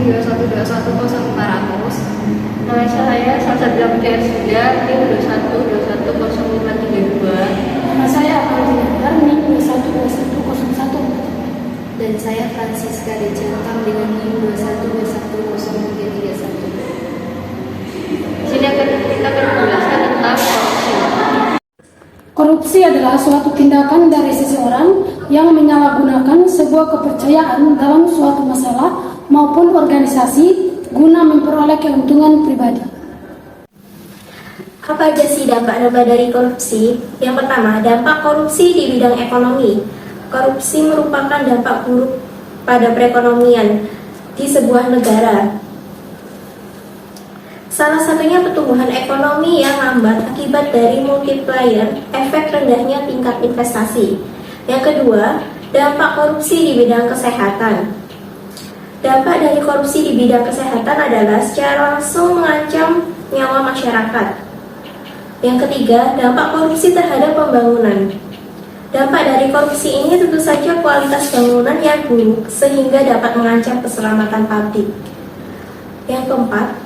21210400. Nama saya Salsabila Putri Arsuda, NIM 21210532. Nama saya Alhamdulillah, NIM 212101. Dan saya Francisca Decentang dengan NIM 21210331. Sini kita akan menjelaskan tentang korupsi. Korupsi adalah suatu tindakan dari seseorang yang menyalahgunakan sebuah kepercayaan dalam suatu masalah maupun organisasi guna memperoleh keuntungan pribadi. Apa aja sih dampak-dampak dari korupsi? Yang pertama, dampak korupsi di bidang ekonomi. Korupsi merupakan dampak buruk pada perekonomian di sebuah negara. Salah satunya pertumbuhan ekonomi yang lambat akibat dari multiplier efek rendahnya tingkat investasi. Yang kedua, dampak korupsi di bidang kesehatan. Dampak dari korupsi di bidang kesehatan adalah secara langsung mengancam nyawa masyarakat. Yang ketiga, dampak korupsi terhadap pembangunan. Dampak dari korupsi ini tentu saja kualitas bangunan yang buruk sehingga dapat mengancam keselamatan publik. Yang keempat,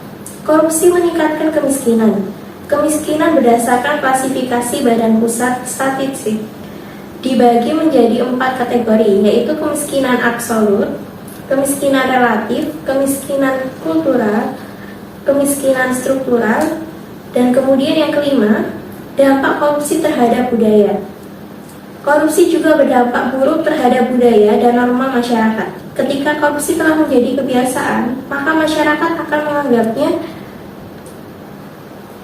korupsi meningkatkan kemiskinan. Kemiskinan berdasarkan klasifikasi Badan Pusat Statistik dibagi menjadi 4 kategori, yaitu kemiskinan absolut, kemiskinan relatif, kemiskinan kultural, kemiskinan struktural, dan kemudian yang kelima, dampak korupsi terhadap budaya. Korupsi juga berdampak buruk terhadap budaya dan norma masyarakat. Ketika korupsi telah menjadi kebiasaan, maka masyarakat akan menganggapnya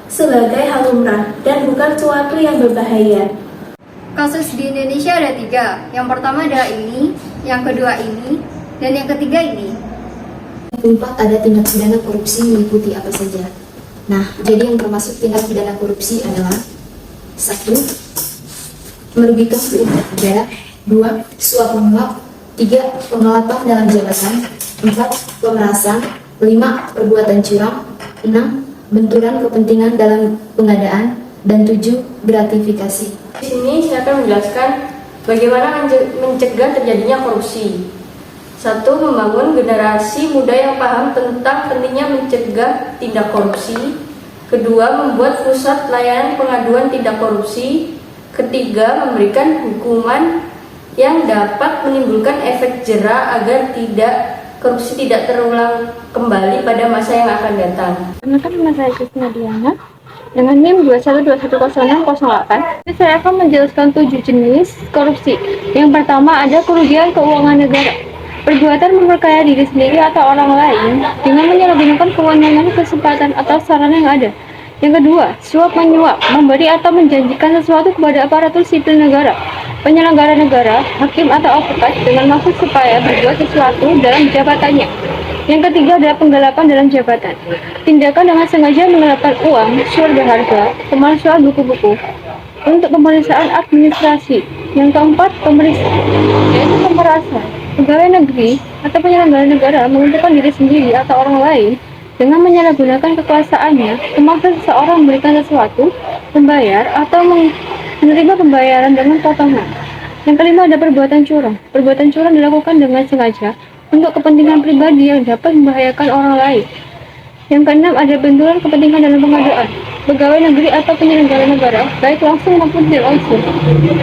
sebagai hal lumrah dan bukan suatu yang berbahaya. Kasus di Indonesia ada 3. Yang pertama adalah ini, yang kedua ini, dan yang ketiga ini. Yang keempat, ada tindak pidana korupsi meliputi apa saja. Nah, jadi yang termasuk tindak pidana korupsi adalah 1. Merugikan keuntungan negara, 2. Suap menyuap, 3. Pengelapan dalam jabatan, 4. Pemerasan, 5. Perbuatan curang, 6. Benturan kepentingan dalam pengadaan, dan 7. Gratifikasi. Di sini saya akan menjelaskan bagaimana mencegah terjadinya korupsi. 1. Membangun generasi muda yang paham tentang pentingnya mencegah tindak korupsi. Kedua, membuat pusat layanan pengaduan tindak korupsi. Ketiga, memberikan hukuman yang dapat menimbulkan efek jera agar korupsi tidak terulang kembali pada masa yang akan datang. Perkenalkan, nama saya Kristina Diana dengan NIM 21210608. Saya akan menjelaskan 7 jenis korupsi. Yang pertama ada kerugian keuangan negara. Perbuatan memperkaya diri sendiri atau orang lain dengan menyalahgunakan kewenangan, kesempatan, atau sarana yang ada. Yang kedua, suap menyuap, memberi atau menjanjikan sesuatu kepada aparatur sipil negara, penyelenggara negara, hakim atau advokat dengan maksud supaya berbuat sesuatu dalam jabatannya. Yang ketiga adalah penggelapan dalam jabatan. Tindakan dengan sengaja menggelapkan uang, surat berharga, pemalsuan buku-buku untuk pemeriksaan administrasi. Yang keempat, yaitu pemerasan. Pegawai negeri atau penyelenggara negara menguntungkan diri sendiri atau orang lain dengan menyalahgunakan kekuasaannya, memaksa seseorang memberikan sesuatu, membayar, atau menerima pembayaran dengan potongan. Yang kelima ada perbuatan curang. Perbuatan curang dilakukan dengan sengaja untuk kepentingan pribadi yang dapat membahayakan orang lain. Yang keenam ada benturan kepentingan dalam pengadaan. Pegawai negeri atau penyelenggara negara, baik langsung maupun tidak langsung,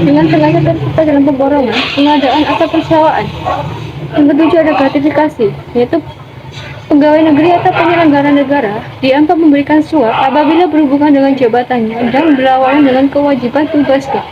dengan sengaja terlibat dalam pemborongan, pengadaan atau persewaan. Yang ketujuh ada gratifikasi, yaitu pegawai negeri atau penyelenggara negara dianggap memberikan suap apabila berhubungan dengan jabatannya dan berlawanan dengan kewajiban tugasnya.